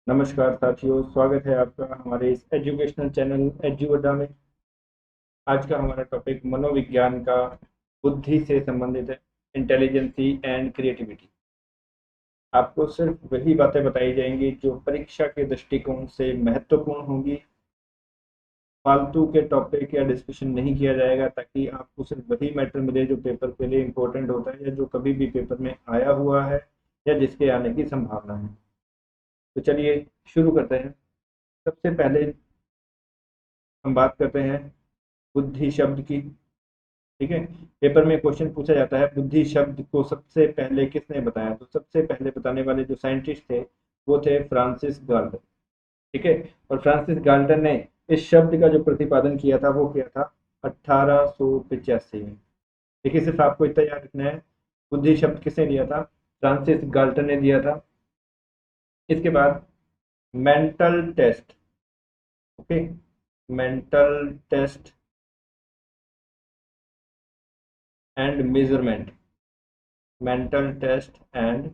नमस्कार साथियों, स्वागत है आपका हमारे इस एजुकेशनल चैनल एजू अड्डा में। आज का हमारा टॉपिक मनोविज्ञान का बुद्धि से संबंधित है, इंटेलिजेंसी एंड क्रिएटिविटी। आपको सिर्फ वही बातें बताई जाएंगी जो परीक्षा के दृष्टिकोण से महत्वपूर्ण होंगी। फालतू के टॉपिक या डिस्कशन नहीं किया जाएगा, ताकि आपको सिर्फ वही मैटर मिले जो पेपर के लिए इम्पोर्टेंट होता है या जो कभी भी पेपर में आया हुआ है या जिसके आने की संभावना है। तो चलिए शुरू करते हैं। सबसे पहले हम बात करते हैं बुद्धि शब्द की। ठीक है, पेपर में क्वेश्चन पूछा जाता है बुद्धि शब्द को सबसे पहले किसने बताया। तो सबसे पहले बताने वाले जो साइंटिस्ट थे वो थे फ्रांसिस गाल्टन। ठीक है, और फ्रांसिस गाल्टन ने इस शब्द का जो प्रतिपादन किया था वो किया था 1885 में। देखिए, सिर्फ आपको इतना याद रखना है, बुद्धि शब्द किसने दिया था? फ्रांसिस गाल्टन ने दिया था। इसके बाद mental test. Okay, mental test and measurement. Mental test and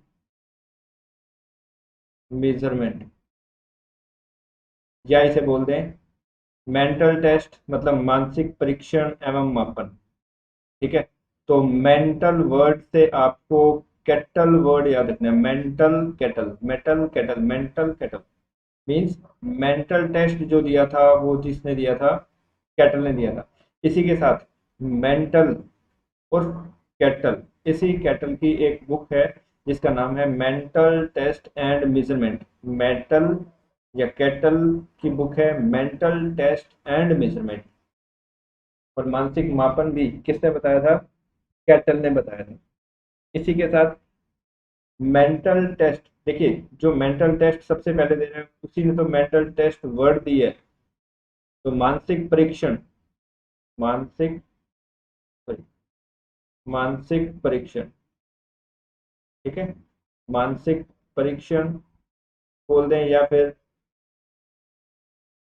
measurement, या इसे बोल दें मेंटल टेस्ट मतलब मानसिक परीक्षण एवं मापन। ठीक है, तो मेंटल वर्ड से आपको कैटल वर्ड याद रखना है। Mental Cattell, metal Cattell, mental Cattell means mental test जो दिया था वो जिसने दिया था, कैटल ने दिया था। इसी के साथ मेंटल और कैटल, इसी कैटल की एक बुक है जिसका नाम है mental test and measurement. Mental या कैटल की बुक है मेंटल टेस्ट एंड मेजरमेंट। और मानसिक मापन भी किसने बताया था? कैटल ने बताया था। इसी के साथ मेंटल टेस्ट, देखिए जो मेंटल टेस्ट सबसे पहले दे रहे हैं उसी ने तो मेंटल टेस्ट वर्ड दी है। तो मानसिक परीक्षण, मानसिक मानसिक परीक्षण, ठीक है, मानसिक परीक्षण बोल दें या फिर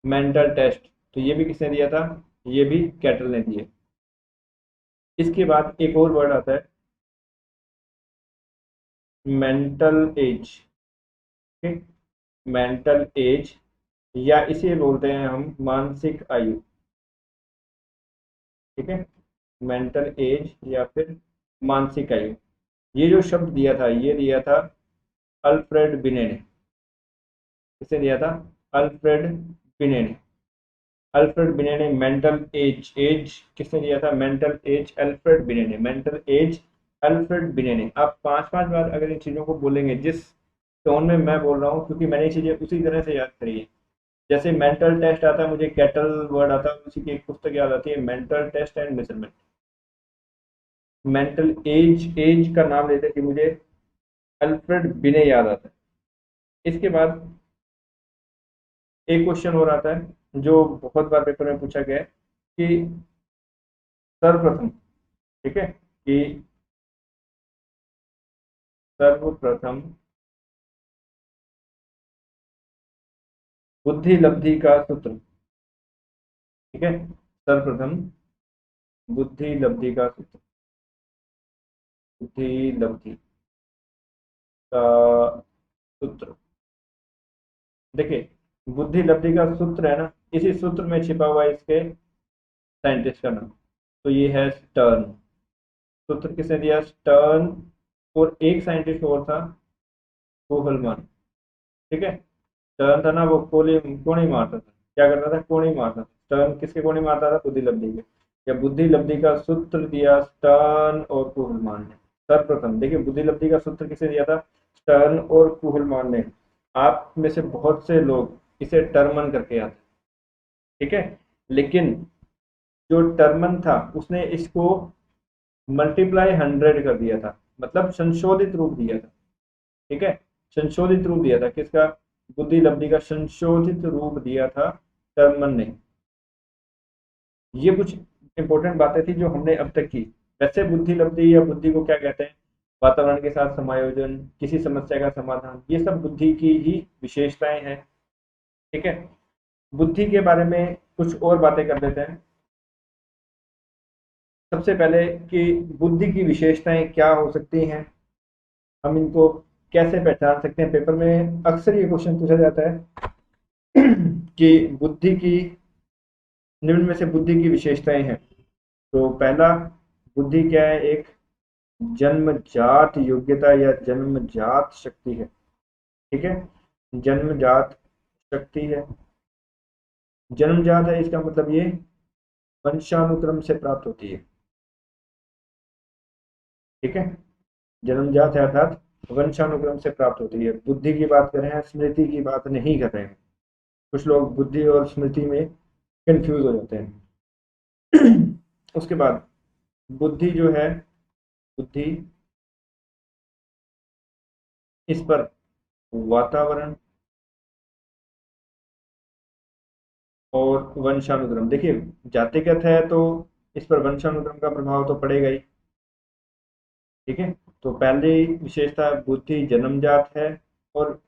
मेंटल टेस्ट, तो ये भी किसने दिया था? ये भी कैटल ने दिए। इसके बाद एक और वर्ड आता है मेंटल एज। ठीक, मेंटल एज या इसे बोलते हैं हम मानसिक आयु। ठीक है, मेंटल एज या फिर मानसिक आयु। ये जो शब्द दिया था ये दिया था अल्फ्रेड बिने ने। किसने दिया था? अल्फ्रेड बिने ने। अल्फ्रेड बिने ने मेंटल एज, एज किसने दिया था? मेंटल एज अल्फ्रेड बिने ने, मेंटल एज अल्फ्रेड बिने ने। आप पांच पांच बार अगर इन चीजों को बोलेंगे जिस टोन में मैं बोल रहा हूँ, क्योंकि मैंने ये चीजें उसी तरह से याद करी है। जैसे मेंटल टेस्ट आता है मुझे कैटल वर्ड आता है, उसी की एक पुस्तक याद आती है mental test and measurement. Mental age, age का नाम लेते कि मुझे अल्फ्रेड बिने याद आता है। इसके बाद एक क्वेश्चन और आता है जो बहुत बार पेपर में पूछा गया है कि सर्वप्रथम, ठीक है, कि सर्वप्रथम बुद्धि लब्धि का सूत्र। ठीक है, सर्वप्रथम बुद्धि लब्धि का सूत्र, बुद्धि लब्धि का सूत्र। देखिए, बुद्धि लब्धि का सूत्र है ना, इसी सूत्र में छिपा हुआ है इसके साइंटिस्ट का नाम। तो ये है स्टर्न। सूत्र किसने दिया? स्टर्न। और एक साइंटिस्ट और था, कोहलमन। ठीक है, स्टर्न था ना, वो कोणी मारता था। क्या करता था? कोणी मारता था। स्टर्न किसके कोणी मारता था? बुद्धि लब्धि के। या बुद्धि लब्धि का सूत्र दिया स्टर्न और कुहलमान ने सर्वप्रथम। देखिए, बुद्धि लब्धि का सूत्र किसने दिया था? स्टर्न और कुहलमान ने। आप में से बहुत से लोग इसे टर्मन करके आते, ठीक है, लेकिन जो टर्मन था उसने इसको मल्टीप्लाई 100 कर दिया था, मतलब संशोधित रूप दिया था। ठीक है, संशोधित रूप दिया था किसका? बुद्धि लब्धि का संशोधित रूप दिया था टर्मन ने। ये कुछ इंपॉर्टेंट बातें थी जो हमने अब तक की। वैसे बुद्धि लब्धि या बुद्धि को क्या कहते हैं? वातावरण के साथ समायोजन, किसी समस्या का समाधान, ये सब बुद्धि की ही विशेषताएं हैं। ठीक है, बुद्धि के बारे में कुछ और बातें कर लेते हैं। सबसे पहले कि बुद्धि की विशेषताएं क्या हो सकती हैं, हम इनको कैसे पहचान सकते हैं? पेपर में अक्सर ये क्वेश्चन पूछा जाता है कि बुद्धि की, निम्न में से बुद्धि की विशेषताएं हैं। तो पहला, बुद्धि क्या है? एक जन्मजात योग्यता या जन्मजात शक्ति है। ठीक है, जन्मजात शक्ति है। जन्मजात है इसका मतलब ये वंशानुक्रम से प्राप्त होती है। ठीक है, जन्मजात है अर्थात वंशानुक्रम से प्राप्त होती है। बुद्धि की बात कर रहे हैं, स्मृति की बात नहीं कर रहे हैं। कुछ लोग बुद्धि और स्मृति में कंफ्यूज हो जाते हैं। उसके बाद बुद्धि जो है, बुद्धि, इस पर वातावरण और वंशानुक्रम, देखिए जातिगत है तो इस पर वंशानुक्रम का प्रभाव तो पड़ेगा ही। ठीक है, तो पहली विशेषता, बुद्धि जन्मजात है और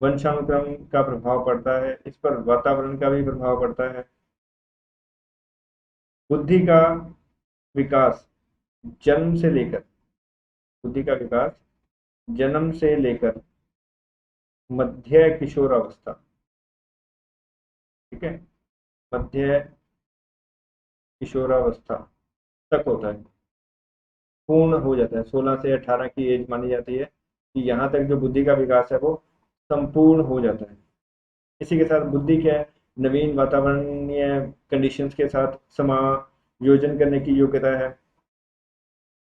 वंशानुक्रम का प्रभाव पड़ता है, इस पर वातावरण का भी प्रभाव पड़ता है। बुद्धि का विकास जन्म से लेकर, बुद्धि का विकास जन्म से लेकर मध्य किशोरावस्था, ठीक है, मध्य किशोरावस्था तक होता है, पूर्ण हो जाता है। 16 से 18 की एज मानी जाती है कि यहाँ तक जो बुद्धि का विकास है वो संपूर्ण हो जाता है। इसी के साथ बुद्धि क्या है? नवीन वातावरणीय कंडीशंस के साथ समायोजन करने की योग्यता है।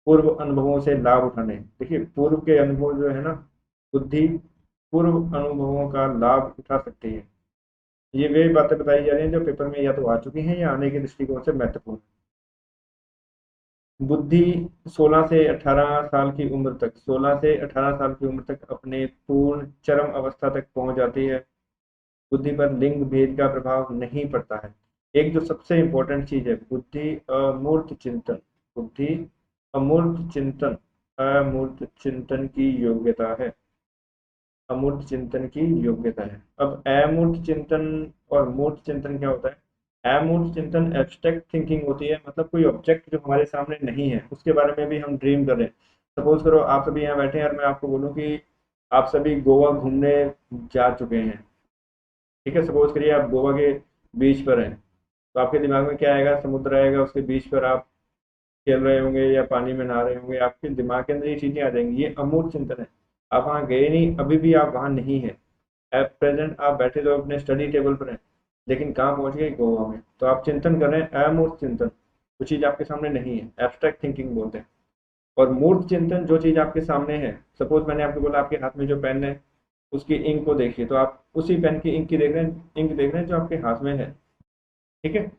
पूर्व अनुभवों से लाभ उठाने, देखिए पूर्व के अनुभव जो है ना, बुद्धि पूर्व अनुभवों का लाभ उठा सकती है। ये वे बातें बताई जा रही हैं जो पेपर में या तो आ चुकी हैं या आने के दृष्टिकोण से महत्वपूर्ण। बुद्धि 16 से 18 साल की उम्र तक, 16 से 18 साल की उम्र तक अपने पूर्ण चरम अवस्था तक पहुंच जाती है। बुद्धि पर लिंग भेद का प्रभाव नहीं पड़ता है। एक जो सबसे इंपॉर्टेंट चीज है, बुद्धि अमूर्त चिंतन, बुद्धि अमूर्त चिंतन, अमूर्त चिंतन की योग्यता है, अमूर्त चिंतन की योग्यता है। अब अमूर्त चिंतन और मूर्त चिंतन क्या होता है? अमूर्त चिंतन एब्स्ट्रैक्ट थिंकिंग होती है, मतलब कोई ऑब्जेक्ट जो हमारे सामने नहीं है उसके बारे में भी हम ड्रीम कर रहे हैं। सपोज करो आप सभी यहाँ बैठे हैं और मैं आपको बोलूँ कि आप सभी गोवा घूमने जा चुके हैं। ठीक है, सपोज करिए आप गोवा के बीच पर हैं, तो आपके दिमाग में क्या आएगा? समुद्र आएगा, उसके बीच पर आप खेल रहे होंगे या पानी में नहा रहे होंगे, आपके दिमाग के अंदर ये चीजें आ जाएंगी। ये अमूर्त चिंतन है। आप वहाँ गए नहीं, अभी भी आप वहाँ नहीं है। एट प्रेजेंट आप बैठे तो अपने स्टडी टेबल पर हैं, लेकिन कहाँ पहुंच गए? गोवा में। तो आप चिंतन कर रहे हैं अमूर्त चिंतन, वो चीज आपके सामने नहीं है, एब्स्ट्रैक्ट थिंकिंग बोलते हैं। और मूर्त चिंतन जो चीज आपके सामने है, सपोज मैंने आपको बोला आपके हाथ में जो पेन है उसकी इंक को देखिए, तो आप उसी पेन की इंक की देख रहे हैं, इंक देख रहे हैं जो आपके हाथ में है। ठीक है,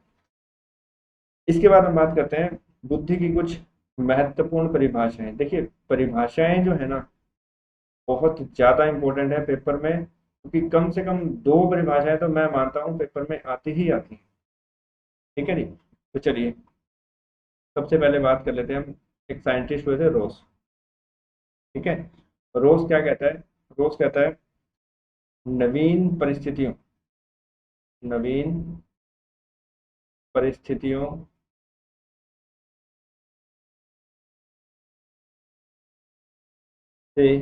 इसके बाद हम बात करते हैं बुद्धि की कुछ महत्वपूर्ण परिभाषाएं। देखिए परिभाषाएं जो है ना, बहुत ज्यादा इंपॉर्टेंट है पेपर में, क्योंकि कम से कम दो परिभाषाएं तो मैं मानता हूँ पेपर में आती ही आती हैं। ठीक है जी, तो चलिए सबसे पहले बात कर लेते हैं हम। एक साइंटिस्ट हुए थे रोस। ठीक है, रोस क्या कहता है? रोस कहता है नवीन परिस्थितियों, नवीन परिस्थितियों से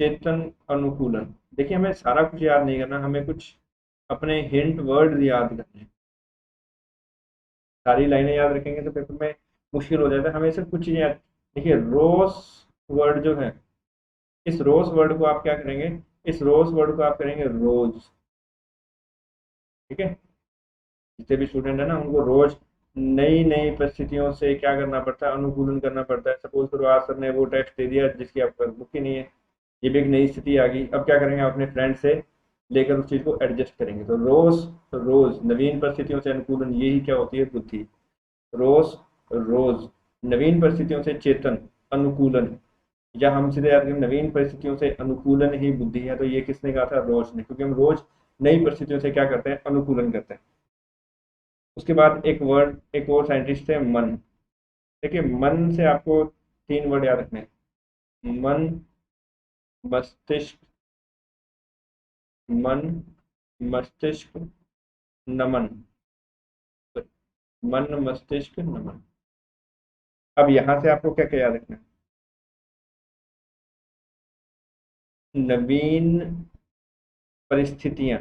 चेतन अनुकूलन। देखिए हमें सारा कुछ याद नहीं करना, हमें कुछ अपने हिंट वर्ड याद करने हैं। सारी लाइनें याद रखेंगे तो पेपर में मुश्किल हो जाता है। हमें सिर्फ कुछ चीजें याद। देखिए रोज वर्ड जो है, इस रोज वर्ड को आप क्या करेंगे? इस रोज वर्ड को आप करेंगे रोज। ठीक है, जितने भी स्टूडेंट है ना उनको रोज नई नई परिस्थितियों से क्या करना पड़ता है? अनुकूलन करना पड़ता है। सपोज करो आज सर ने वो टेस्ट दे दिया जिसकी आपके पास बुक ही नहीं है, ये भी एक नई स्थिति आ गई। अब क्या करेंगे? आप अपने फ्रेंड से लेकर उस चीज को एडजस्ट करेंगे। तो रोज, रोज नवीन परिस्थितियों से अनुकूलन, यही क्या होती है? बुद्धि। रोज, रोज नवीन परिस्थितियों से चेतन अनुकूलन, या हम सीधे याद करें नवीन परिस्थितियों से अनुकूलन ही बुद्धि है। तो ये किसने कहा था? रोज ने, क्योंकि हम रोज नई परिस्थितियों से क्या करते हैं? अनुकूलन करते हैं। उसके बाद एक वर्ड, एक और साइंटिस्ट है मन। देखिए मन से आपको तीन वर्ड याद रखने हैं। मन, मस्तिष्क, मन, मस्तिष्क, नमन। मन, मस्तिष्क, नमन। अब यहां से आपको क्या क्या याद रखना है? नवीन परिस्थितियां,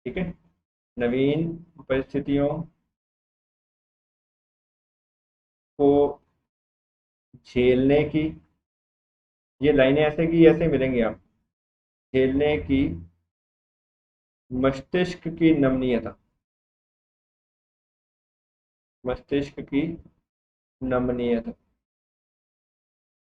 ठीक है, नवीन परिस्थितियों को झेलने की, ये लाइनें ऐसे की ऐसे मिलेंगी आप, झेलने की मस्तिष्क की नमनीयता, मस्तिष्क की नमनीयता।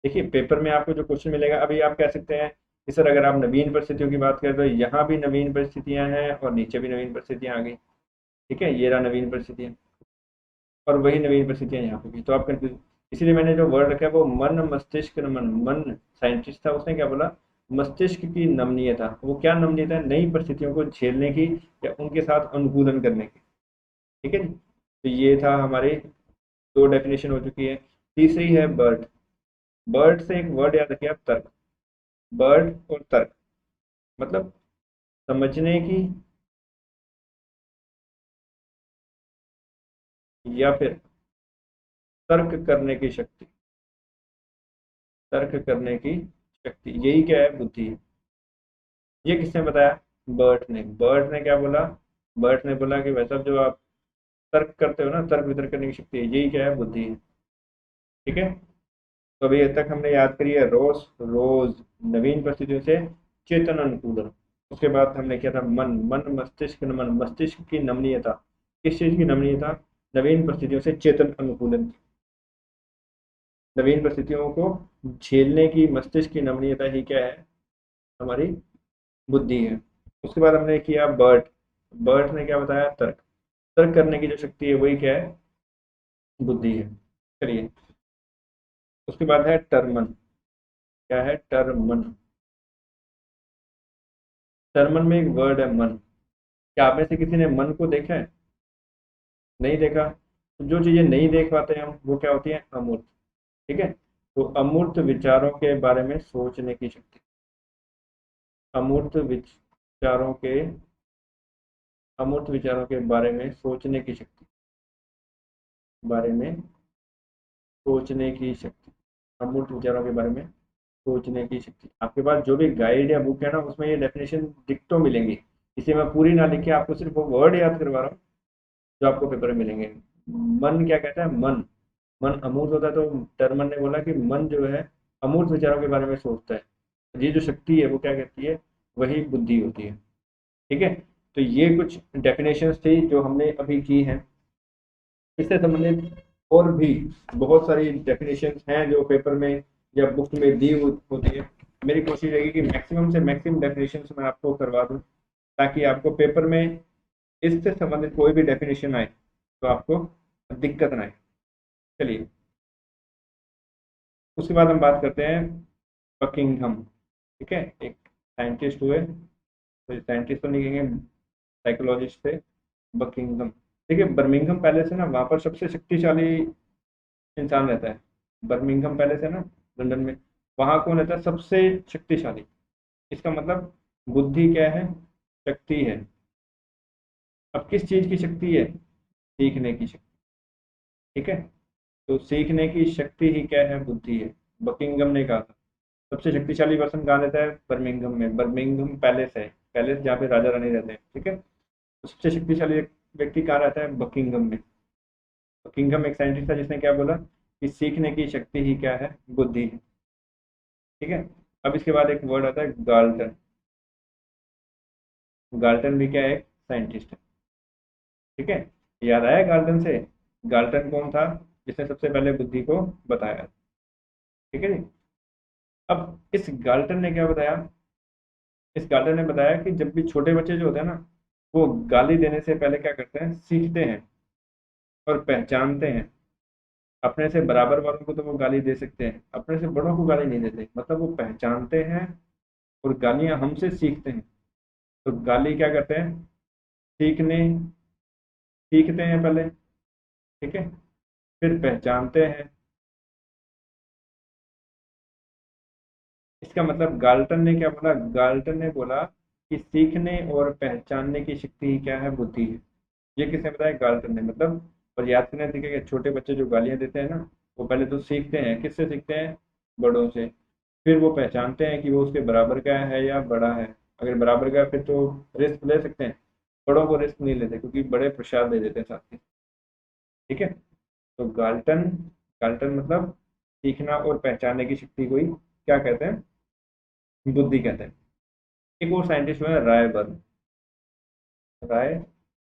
देखिए पेपर में आपको जो क्वेश्चन मिलेगा, अभी आप कह सकते हैं कि सर अगर आप नवीन परिस्थितियों की बात करें तो यहाँ भी नवीन परिस्थितियां हैं और नीचे भी नवीन परिस्थितियां आ गई, ठीक है, ये रहा नवीन परिस्थितियां, और वही नवीन परिस्थितियां यहाँ पे भी, तो आप कंफ्यूज। इसीलिए मैंने जो वर्ड रखा है वो मन मस्तिष्क नमन, मन साइंटिस्ट था, उसने क्या बोला, मस्तिष्क की नमनीयता, वो क्या नमनीयता है, नई परिस्थितियों को झेलने की या उनके साथ अनुकूलन करने की, ठीक है जी। तो ये था हमारी दो डेफिनेशन हो चुकी है। तीसरी है बर्ड। बर्ड से एक वर्ड याद रखिए आप, तर्क। बर्ड और तर्क मतलब समझने की या फिर तर्क करने की शक्ति, तर्क करने की शक्ति, यही क्या है, बुद्धि है। ये किसने बताया, बर्ट ने। बर्ट ने क्या बोला, बर्ट ने बोला कि वैसा जो आप तर्क करते हो ना, तर्क वितर्क करने की शक्ति है, यही क्या है, बुद्धि है, ठीक है। तो अभी तक हमने याद करी है रोज, रोज नवीन परिस्थितियों से चेतन अनुकूलन। उसके बाद हमने किया था मन, मन मस्तिष्क नमन, मस्तिष्क की नमनीयता, किस चीज की नमनीयता, नवीन परिस्थितियों से चेतन अनुकूलन, नवीन परिस्थितियों को झेलने की मस्तिष्क की नमनीयता ही क्या है, हमारी बुद्धि है। उसके बाद हमने किया बर्ट। बर्ट ने क्या बताया, तर्क। तर्क करने की जो शक्ति है वही क्या है, बुद्धि है। चलिए, उसके बाद है टर्मन। क्या है, टर्मन। टर्मन में एक वर्ड है मन। क्या आप में से किसी ने मन को देखा है, नहीं देखा, तो जो चीजें नहीं देख पाते हम वो क्या होती है, अमूर्त, ठीक है। तो अमूर्त विचारों के बारे में सोचने की शक्ति, अमूर्त विचारों के, अमूर्त विचारों के बारे में सोचने की शक्ति, बारे में सोचने की शक्ति, अमूर्त विचारों के बारे में सोचने की शक्ति। आपके पास जो भी गाइड या बुक है ना, उसमें ये डेफिनेशन दिख तो मिलेंगी, इसे मैं पूरी ना लिखे, आपको सिर्फ वो वर्ड याद करवा रहा हूँ जो आपको पेपर में मिलेंगे। मन क्या कहता है, मन, मन अमूर्त होता है, तो टर्मन ने बोला कि मन जो है अमूर्त विचारों के बारे में सोचता है, ये जो शक्ति है वो क्या कहती है, वही बुद्धि होती है, ठीक है। तो ये कुछ डेफिनेशंस थी जो हमने अभी की हैं। इससे संबंधित और भी बहुत सारी डेफिनेशंस हैं जो पेपर में या बुक में दी होती है। मेरी कोशिश रहेगी कि मैक्सिमम से मैक्सिमम डेफिनेशंस मैं आपको करवा दूं, ताकि आपको पेपर में इससे संबंधित कोई भी डेफिनेशन आए तो आपको दिक्कत ना आए। चलिए, उसके बाद हम बात करते हैं बकिंघम, ठीक है, एक साइंटिस्ट हुए, तो साइंटिस्ट तो नहीं कहेंगे, साइकोलॉजिस्ट थे, बकिंघम। देखिए बर्मिंघम पैलेस है ना, वहाँ पर सबसे शक्तिशाली इंसान रहता है। बर्मिंघम पैलेस है ना लंदन में, वहाँ कौन रहता है सबसे शक्तिशाली, इसका मतलब बुद्धि क्या है, शक्ति है। अब किस चीज की शक्ति है, सीखने की शक्ति, ठीक है। तो सीखने की शक्ति ही क्या है, बुद्धि है। बकिंगम ने कहा था सबसे शक्तिशाली पर्सन कहाँ रहता है, बर्मिंघम में, बर्मिंघम पैलेस है, पैलेस जहाँ पे राजा रानी रहते हैं, ठीक है। तो सबसे शक्तिशाली व्यक्ति कहाँ रहता है, बकिंगम में। बकिंगम एक साइंटिस्ट था जिसने क्या बोला कि सीखने की शक्ति ही क्या है, बुद्धि है, ठीक है। अब इसके बाद एक वर्ड आता है गाल्टन। गाल्टन भी क्या है, एक साइंटिस्ट है, ठीक है। याद आया गाल्टन से, गाल्टन कौन था, जिसने सबसे पहले बुद्धि को बताया, ठीक है जी। अब इस गाल्टन ने क्या बताया, इस गाल्टन ने बताया कि जब भी छोटे बच्चे जो होते हैं ना, वो गाली देने से पहले क्या करते हैं, सीखते हैं और पहचानते हैं। अपने से बराबर वालों को तो वो गाली दे सकते हैं, अपने से बड़ों को गाली नहीं देते, मतलब वो पहचानते हैं और गालियां हमसे सीखते हैं। तो गाली क्या करते हैं, सीखने, सीखते हैं पहले, ठीक है, फिर पहचानते हैं। इसका मतलब गाल्टन ने क्या बोला, गाल्टन ने बोला कि सीखने और पहचानने की शक्ति क्या है, बुद्धि है। ये किसने बताया, गाल्टन ने। मतलब और याद करने देखिए, छोटे बच्चे जो गालियां देते हैं ना, वो पहले तो सीखते हैं, किससे सीखते हैं, बड़ों से। फिर वो पहचानते हैं कि वो उसके बराबर का है या बड़ा है। अगर बराबर का है फिर तो रिस्क ले सकते हैं, बड़ों को रिस्क नहीं लेते क्योंकि बड़े प्रसाद दे देते हैं साथ ही। ठीक है। तो गाल्टन, गाल्टन मतलब सीखना और पहचानने की शक्ति को ही क्या कहते हैं, बुद्धि कहते हैं। एक और साइंटिस्ट हुआ है राय बर्न। राय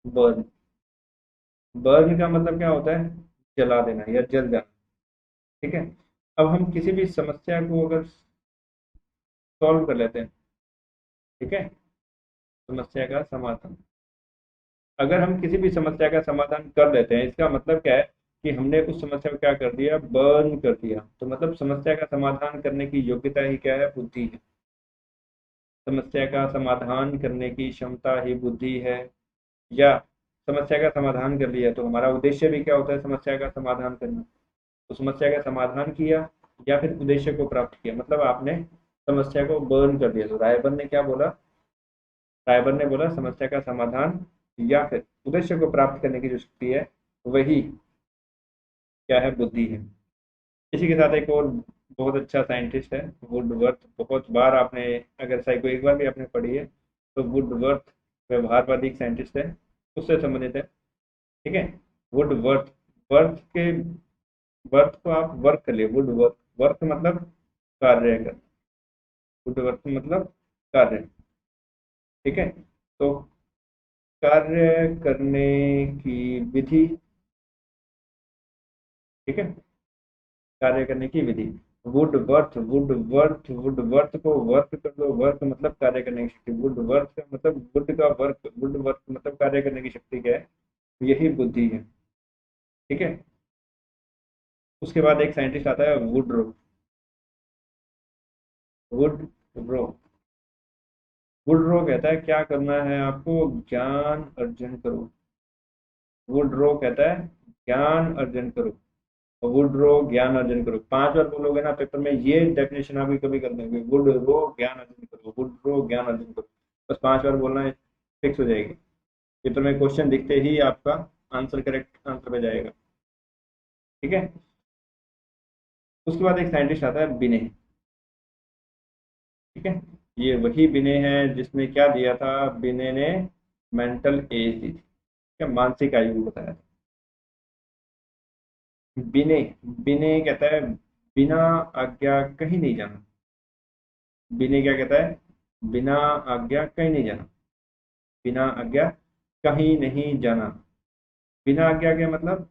बर्न, बर्न का मतलब क्या होता है, जला देना या जल जाना। ठीक है। अब हम किसी भी समस्या को अगर सॉल्व कर लेते हैं, ठीक है, समस्या का समाधान, अगर हम किसी भी समस्या का समाधान कर देते हैं इसका मतलब क्या है कि हमने उस समस्या को क्या कर दिया, बर्न कर दिया। तो मतलब समस्या का समाधान करने की योग्यता ही क्या है, बुद्धि है। समस्या का समाधान करने की क्षमता ही बुद्धि है। या समस्या का समाधान कर लिया तो हमारा उद्देश्य भी क्या होता है, समस्या का समाधान करना। तो समस्या का समाधान किया या फिर उद्देश्य को प्राप्त किया, मतलब आपने समस्या को बर्न कर दिया। तो रायबर्न ने क्या बोला, रायबर्न ने बोला समस्या का समाधान या फिर उद्देश्य को प्राप्त करने की जो शक्ति है वही क्या है, बुद्धि है। इसी के साथ एक और बहुत अच्छा साइंटिस्ट है वुडवर्थ। बहुत बार आपने, अगर साइको एक बार भी आपने पढ़ी है तो वुडवर्थ व्यवहारवादी एक साइंटिस्ट है, उससे संबंधित है। ठीक है। वुडवर्थ, वर्थ के, वर्थ को आप वर्क कर लिए, वुडवर्थ, वर्क मतलब कार्य कर, वुडवर्थ मतलब कार्य। ठीक है। तो कार्य करने की विधि, ठीक है, कार्य करने की विधि। Woodworth, Woodworth, Woodworth को वर्क कर दो, वर्क मतलब कार्य करने की शक्ति, वुड वर्थ का मतलब वुड का वर्क, वुड वर्क मतलब कार्य करने की शक्ति क्या है, यही बुद्धि है। ठीक है। उसके बाद एक साइंटिस्ट आता है वुडरो। वुडरो, वुडरो कहता है क्या करना है आपको, ज्ञान अर्जन करो। वुडरो कहता है ज्ञान अर्जन करो। वुडरो ज्ञान अर्जन करो, 5 बार बोलोगे ना पेपर में, ये डेफिनेशन आप भी कभी कर देंगे, वुडरो ज्ञान अर्जन करो, वुडरो ज्ञान अर्जन करो। बस 5 बार बोलना है, फिक्स हो जाएगी। पेपर में क्वेश्चन दिखते ही आपका आंसर करेक्ट आंसर पे जाएगा। ठीक है। उसके बाद एक साइंटिस्ट आता है बिने। ठीक है। ये वही बिने है जिसने क्या दिया था, बिने ने मेंटल एज दी थी, क्या मानसिक आयु बताया था। बिने, बिने कहता है बिना आज्ञा कहीं नहीं जाना। बिने क्या कहता है, बिना आज्ञा कहीं नहीं जाना, बिना आज्ञा कहीं नहीं जाना। बिना आज्ञा के मतलब,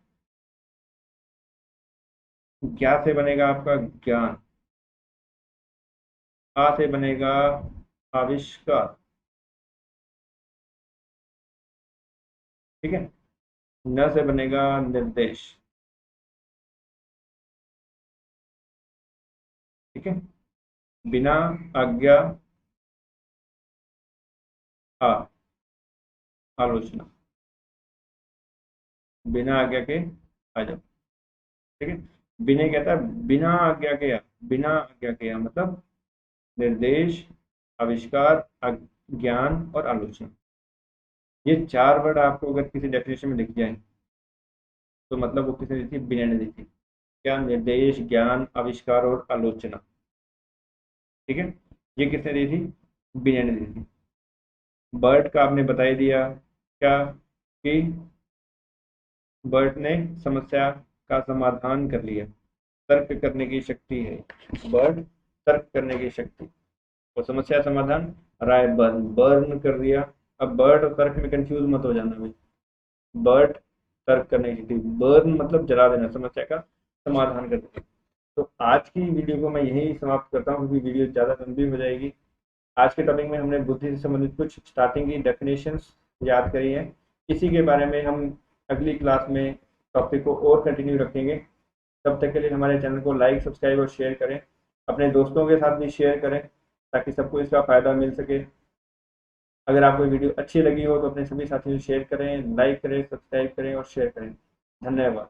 ज्ञा से बनेगा आपका ज्ञान, आ से बनेगा आविष्कार। ठीक है। न से बनेगा निर्देश। ठीक है। बिना आज्ञा आ, आलोचना, बिना आज्ञा के आ जाओ। ठीक है। विनय कहता है बिना आज्ञा के आ, बिना आज्ञा के आ मतलब निर्देश, आविष्कार, ज्ञान और आलोचना। ये 4 वर्ड आपको अगर किसी डेफिनेशन में दिख जाए तो मतलब वो किसने दी थी, विनय ने दी थी। क्या, निर्देश, ज्ञान, आविष्कार और आलोचना। ठीक है। ये किसने दी थी, विनय ने दी थी। बर्ट का आपने बता ही दिया क्या, कि बर्ट ने समस्या का समाधान कर लिया, तर्क करने की शक्ति है बर्ट, तर्क करने की शक्ति। और समस्या समाधान राय बर्न, बर्न कर दिया। अब बर्ट और तर्क में कंफ्यूज मत हो जाना भाई। बर्ट तर्क करने की शक्ति, बर्न मतलब जला देना, समस्या का समाधान कर देना। तो आज की वीडियो को मैं यही समाप्त करता हूँ क्योंकि वीडियो ज़्यादा लंबी हो जाएगी। आज के टॉपिक में हमने बुद्धि से संबंधित कुछ स्टार्टिंग की डेफिनेशंस याद करी हैं। इसी के बारे में हम अगली क्लास में टॉपिक को और कंटिन्यू रखेंगे। तब तक के लिए हमारे चैनल को लाइक, सब्सक्राइब और शेयर करें। अपने दोस्तों के साथ भी शेयर करें ताकि सबको इसका फ़ायदा मिल सके। अगर आपको वीडियो अच्छी लगी हो तो अपने सभी साथियों से शेयर करें, लाइक करें, सब्सक्राइब करें और शेयर करें। धन्यवाद।